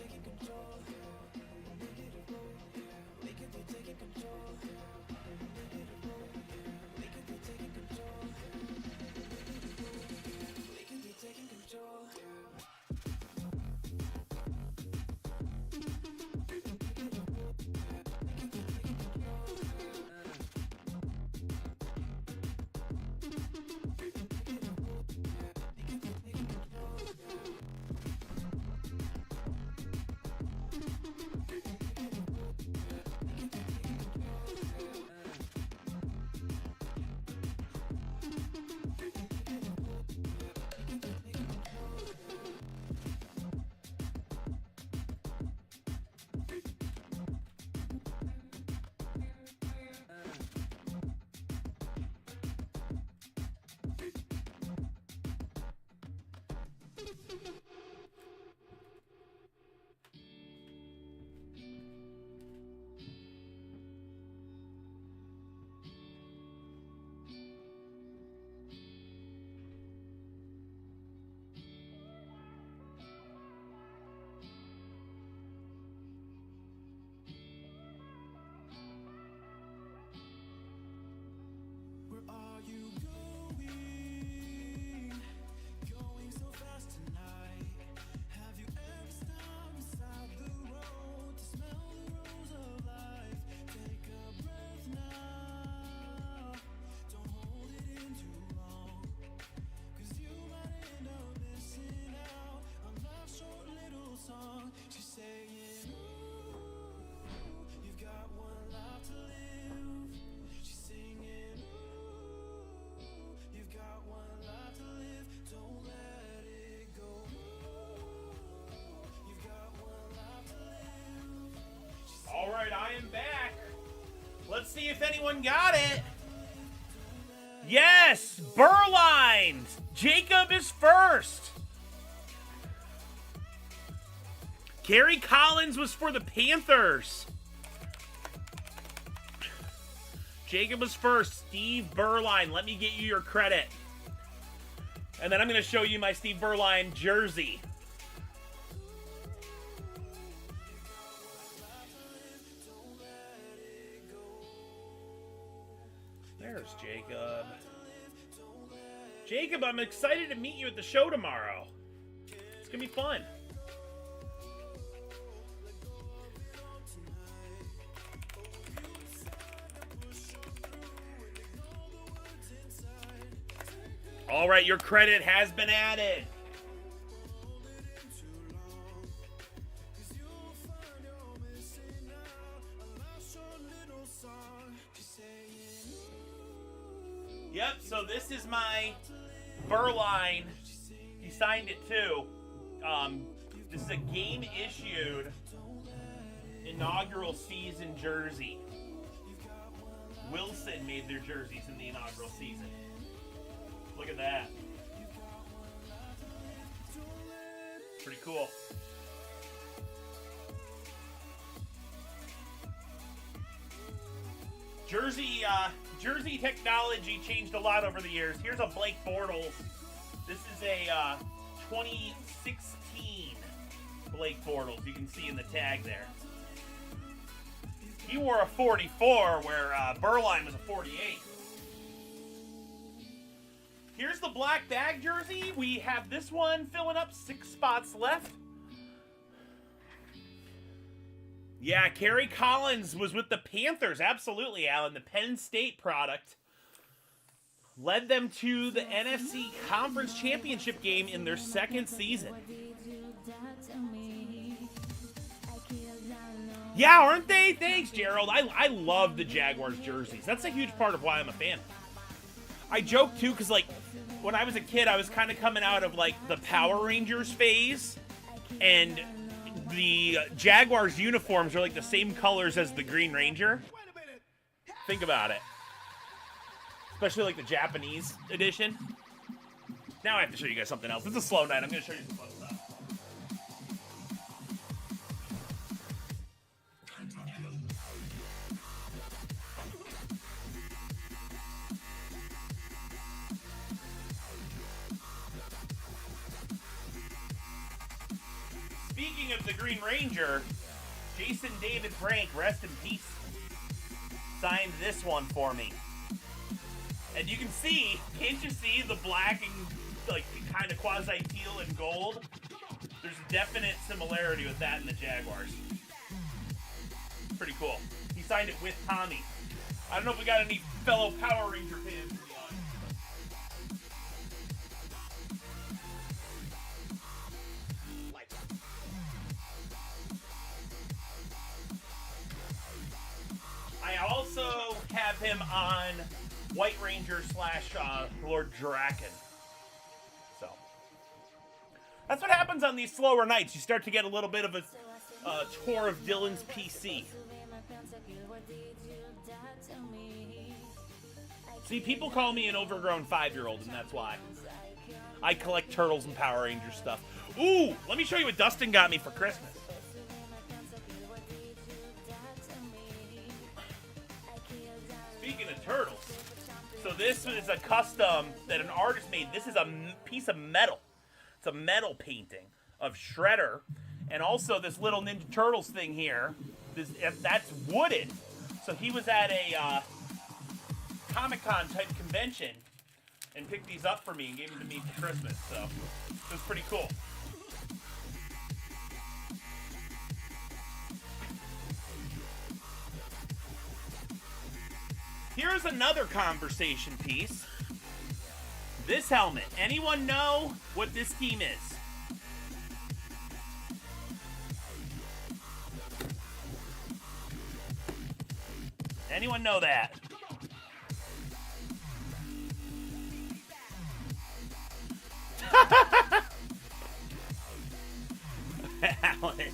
Alright, I am back. Let's see if anyone got it. Yes! Burline! Jacob is first. Gary Collins was for the Panthers. Jacob was first. Steve Burline. Let me get you your credit. And then I'm going to show you my Steve Burline jersey. There's Jacob. Jacob, I'm excited to meet you at the show tomorrow. It's going to be fun. All right, your credit has been added. Yep, so this is my Burline. He signed it too. This is a game-issued inaugural season jersey. Wilson made their jerseys in the inaugural season. Look at that. Pretty cool. Jersey technology changed a lot over the years. Here's a Blake Bortles. This is a 2016 Blake Bortles. You can see in the tag there. He wore a 44 where Burline was a 48. Here's the black bag jersey. We have this one filling up 6 spots left. Yeah, Kerry Collins was with the Panthers. Absolutely, Alan. The Penn State product. Led them to the NFC Conference Championship game in their second season. Yeah, aren't they? Thanks, Gerald. I love the Jaguars jerseys. That's a huge part of why I'm a fan. I joke, too, because, like, when I was a kid, I was kind of coming out of, like, the Power Rangers phase. And the Jaguars uniforms are, like, the same colors as the Green Ranger. Think about it. Especially, like, the Japanese edition. Now I have to show you guys something else. It's a slow night. I'm going to show you some fun stuff. Speaking of the Green Ranger, Jason David Frank, rest in peace, signed this one for me. And you can see, can't you see the black and like kind of quasi-teal and gold? There's a definite similarity with that in the Jaguars. Pretty cool. He signed it with Tommy. I don't know if we got any fellow Power Ranger fans in the audience. I also have him on White Ranger / Lord Draken. So that's what happens on these slower nights. You start to get a little bit of a tour of Dylan's PC. See, people call me an overgrown 5-year-old, and that's why. I collect Turtles and Power Ranger stuff. Ooh, let me show you what Dustin got me for Christmas. Speaking of turtles, so this is a custom that an artist made. This is a piece of metal. It's a metal painting of Shredder, and also this little Ninja Turtles thing here. That's wooden. So he was at a Comic-Con type convention and picked these up for me and gave them to me for Christmas. So it was pretty cool. Here's another conversation piece. This helmet. Anyone know what this team is? Anyone know that? Alan.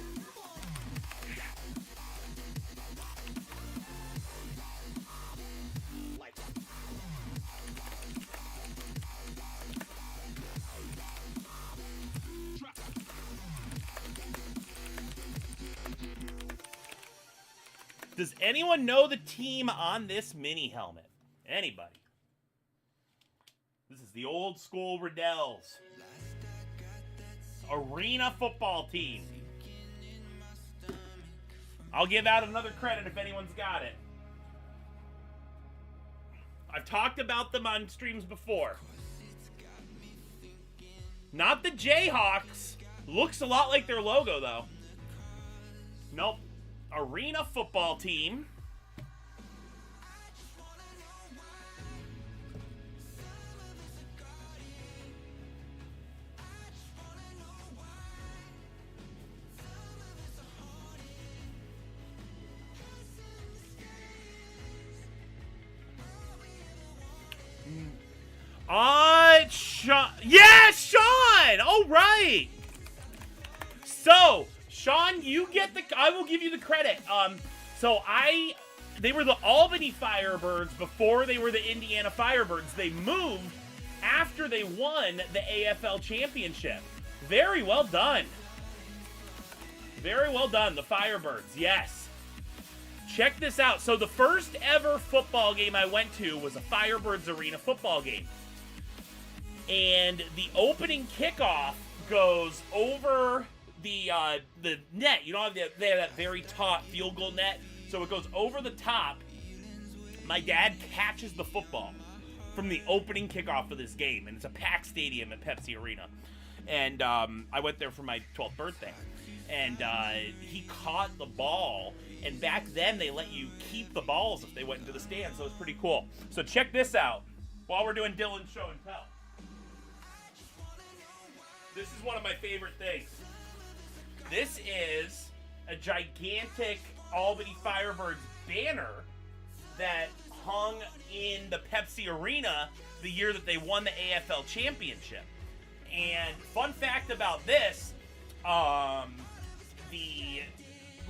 Does anyone know the team on this mini helmet? Anybody? This is the old school Riddells. Arena football team. I'll give out another credit if anyone's got it. I've talked about them on streams before. Not the Jayhawks. Looks a lot like their logo, though. Nope. Arena football team. Sean. Yes, Sean! All right. So, Sean, you get the... I will give you the credit. They were the Albany Firebirds before they were the Indiana Firebirds. They moved after they won the AFL Championship. Very well done. Very well done, the Firebirds. Yes. Check this out. So the first ever football game I went to was a Firebirds Arena football game. And the opening kickoff goes over the net. You know, they have that very top field goal net. So it goes over the top. My dad catches the football from the opening kickoff of this game. And it's a packed stadium at Pepsi Arena. And I went there for my 12th birthday. And he caught the ball. And back then, they let you keep the balls if they went into the stand. So it was pretty cool. So check this out while we're doing Dylan's show and tell. This is one of my favorite things. This is a gigantic Albany Firebirds banner that hung in the Pepsi Arena the year that they won the AFL Championship. And fun fact about this, the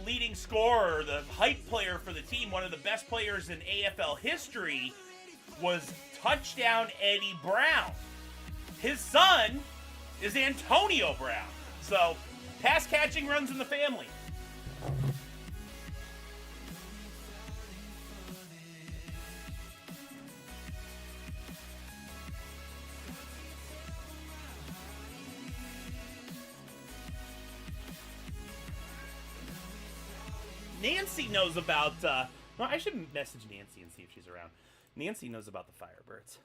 leading scorer, the hype player for the team, one of the best players in AFL history, was Touchdown Eddie Brown. His son is Antonio Brown. So, pass catching runs in the family. Nancy knows about, well, I should message Nancy and see if she's around. Nancy knows about the Firebirds.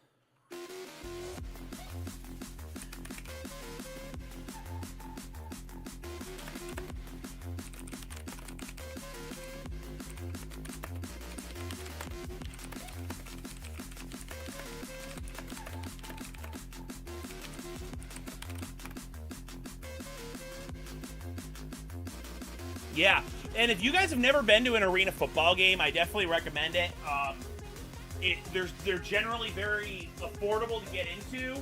Yeah, and if you guys have never been to an arena football game, I definitely recommend it. They're generally very affordable to get into.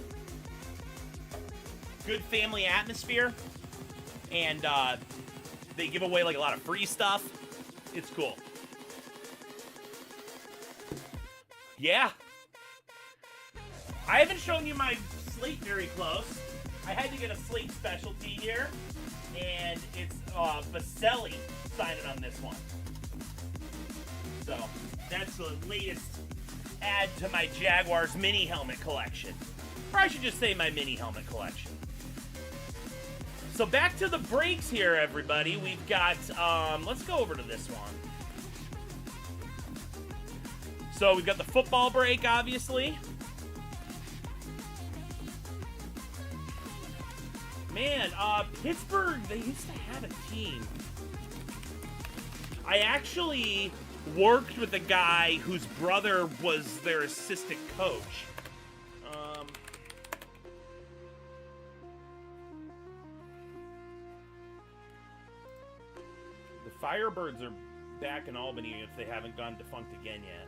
Good family atmosphere, and they give away like a lot of free stuff. It's cool. Yeah. I haven't shown you my slate very close. I had to get a slate specialty here, and it's Vaselli signing on this one. So that's the latest add to my Jaguars mini helmet collection. Or I should just say my mini helmet collection. So back to the breaks here, everybody. We've got, let's go over to this one. So we've got the football break, obviously. Man, Pittsburgh, they used to have a team. I actually worked with a guy whose brother was their assistant coach. The Firebirds are back in Albany if they haven't gone defunct again yet.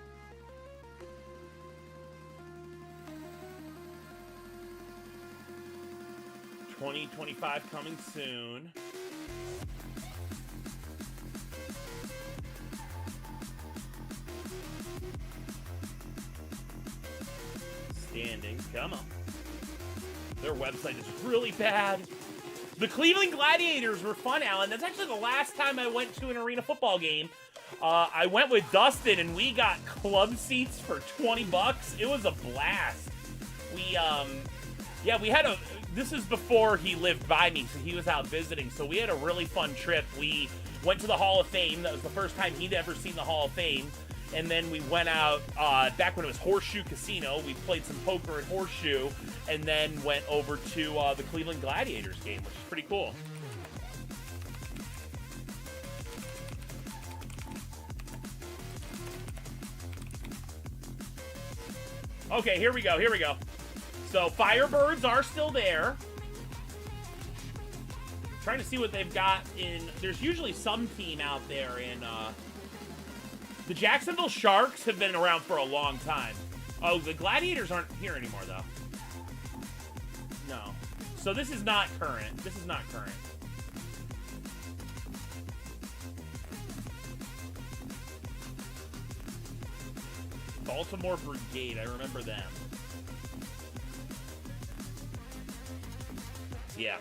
$2025 coming soon. Standings, come on. Their website is really bad. The Cleveland Gladiators were fun, Alan. That's actually the last time I went to an arena football game. I went with Dustin, and we got club seats for 20 bucks. It was a blast. We had a... This is before he lived by me, so he was out visiting. So we had a really fun trip. We went to the Hall of Fame. That was the first time he'd ever seen the Hall of Fame. And then we went out, back when it was Horseshoe Casino. We played some poker at Horseshoe, and then went over to the Cleveland Gladiators game, which is pretty cool. Okay, here we go. So Firebirds are still there. Trying to see what they've got in... There's usually some team out there in... The Jacksonville Sharks have been around for a long time. Oh, the Gladiators aren't here anymore, though. No. So this is not current. Baltimore Brigade, I remember them. Yeah.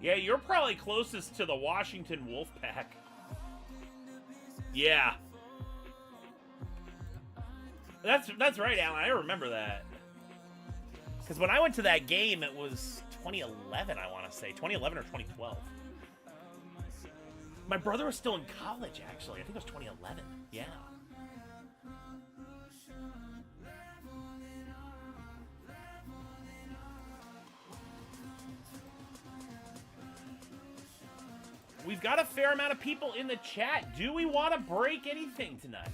Yeah, you're probably closest to the Washington Wolfpack. Yeah. That's right, Alan. I remember that. Because when I went to that game, it was 2011, I want to say. 2011 or 2012. My brother was still in college, actually. I think it was 2011. Yeah. We've got a fair amount of people in the chat. Do we want to break anything tonight?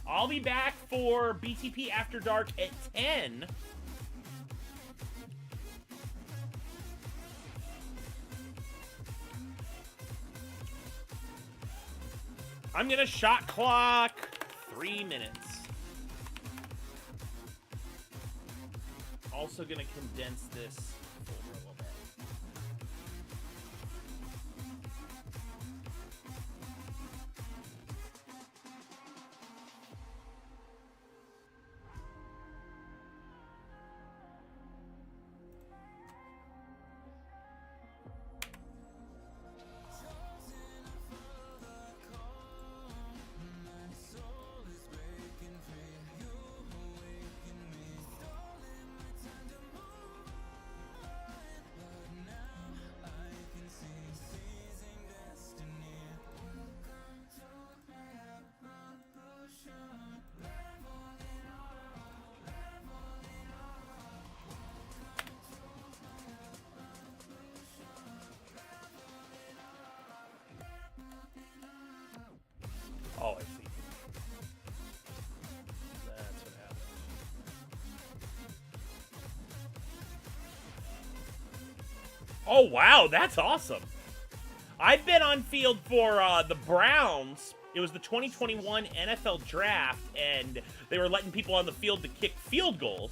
I'll be back for BTP After Dark at 10. I'm going to shot clock 3 minutes. Also going to condense this over a little bit. Oh, I see. That's what happened. Oh, wow, that's awesome. I've been on field for the Browns. It was the 2021 NFL Draft, and they were letting people on the field to kick field goals.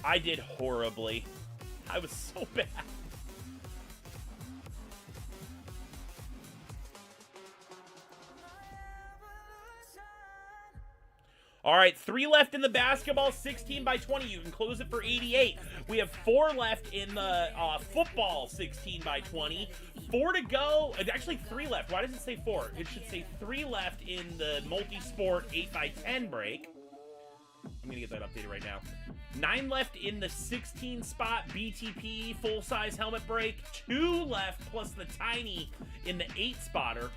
I did horribly. I was so bad. All right, 3 left in the basketball, 16 by 20. You can close it for 88. We have 4 left in the football, 16 by 20. 4 to go. Actually, 3 left. Why does it say 4? It should say 3 left in the multi-sport 8 by 10 break. I'm going to get that updated right now. 9 left in the 16 spot BTP full-size helmet break. 2 left plus the tiny in the 8 spotter.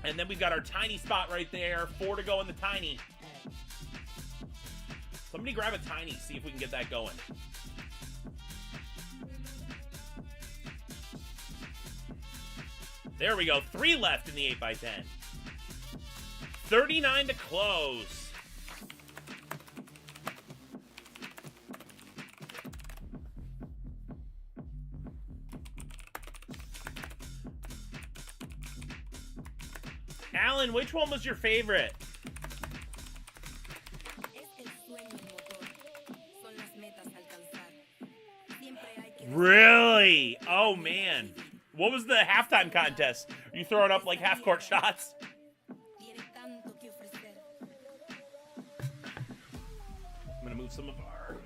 And then we've got our tiny spot right there. 4 to go in the tiny. Somebody grab a tiny, see if we can get that going. There we go. 3 left in the 8 by 10. 39 to close. Alan, which one was your favorite? Really? Oh, man. What was the halftime contest? Are you throwing up like half-court shots? I'm gonna move some of our...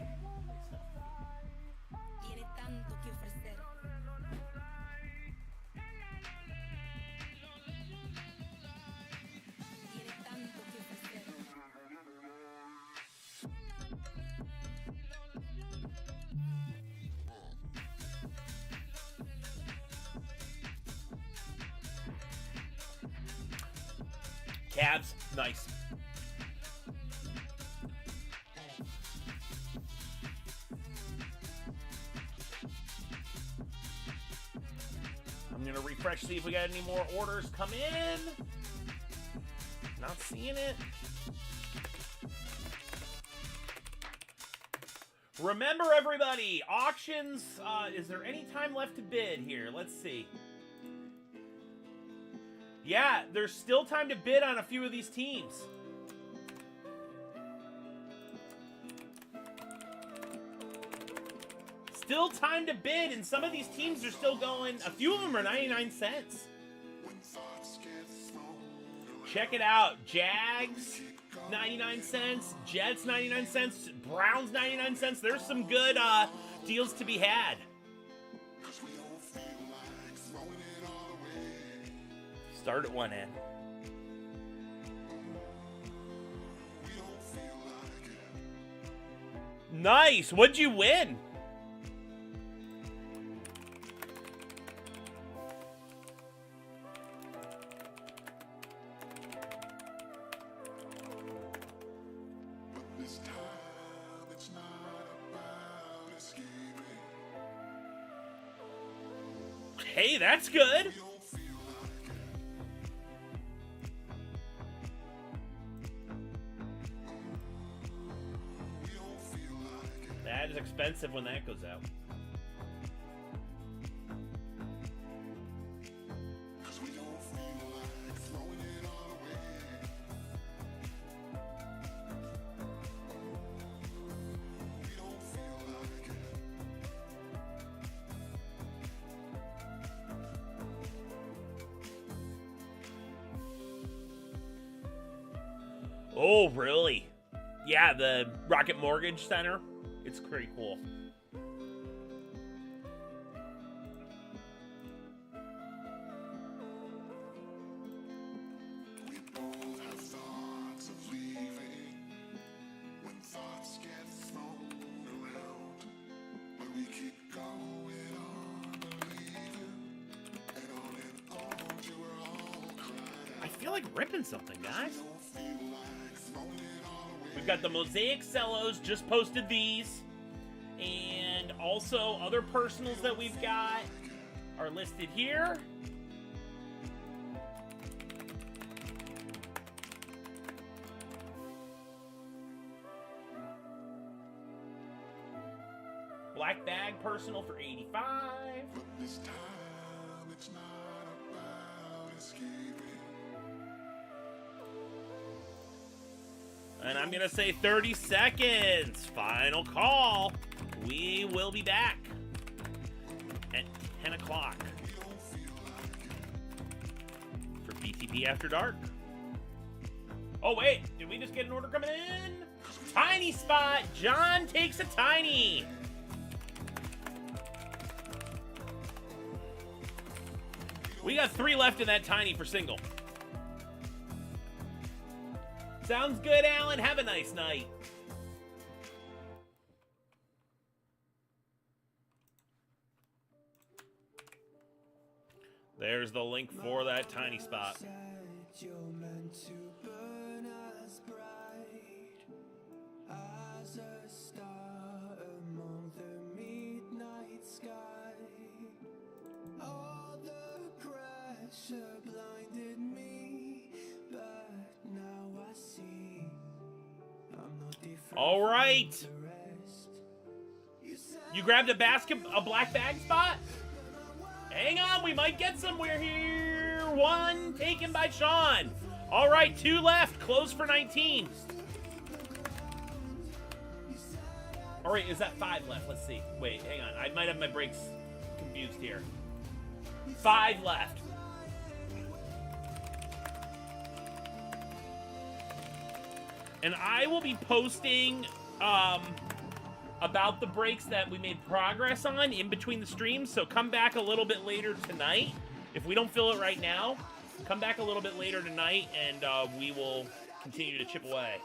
Cavs, nice. I'm gonna refresh, see if we got any more orders come in. Not seeing it. Remember, everybody, auctions, is there any time left to bid here? Let's see. Yeah, there's still time to bid on a few of these teams. Still time to bid, and some of these teams are still going. A few of them are 99 cents. Check it out. Jags, 99 cents. Jets, 99 cents. Browns, 99 cents. There's some good deals to be had. Start at one end. Nice. What'd you win? Hey, that's good. That is expensive when that goes out. Oh, really? Yeah, the Rocket Mortgage Center. It's pretty cool. We both have thoughts of leaving when thoughts get thrown around. But we keep going on believing, and on you were all crying. I feel like ripping something, guys. We've got the Mosaic Cellos, just posted these. And also other personals that we've got are listed here. Black Bag personal for 85. But this time it's not about escaping. And I'm going to say 30 seconds. Final call. We will be back at 10 o'clock for BTP After Dark. Oh, wait. Did we just get an order coming in? Tiny spot. John takes a tiny. We got 3 left in that tiny for single. Sounds good, Alan. Have a nice night. There's the link for that tiny spot. You're meant to burn as bright as a star among the midnight sky. All the pressure blinded me, but now I see I'm no different. All right. from the rest. You grabbed a black bag spot? Hang on, we might get somewhere here. 1 taken by Sean. All right, 2 left. Close for 19. All right, is that 5 left? Let's see. Wait, hang on. I might have my breaks confused here. 5 left. And I will be posting about the breaks that we made progress on in between the streams, so come back a little bit later tonight. If we don't fill it right now, come back a little bit later tonight, and we will continue to chip away.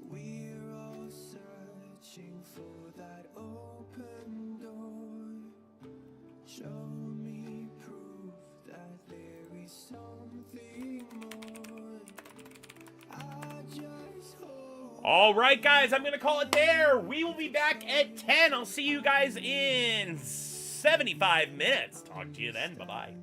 We're all searching for that open door. Show me proof that there is something more. I just hope. All right, guys, I'm going to call it there. We will be back at 10. I'll see you guys in 75 minutes. Talk to you then. Bye-bye.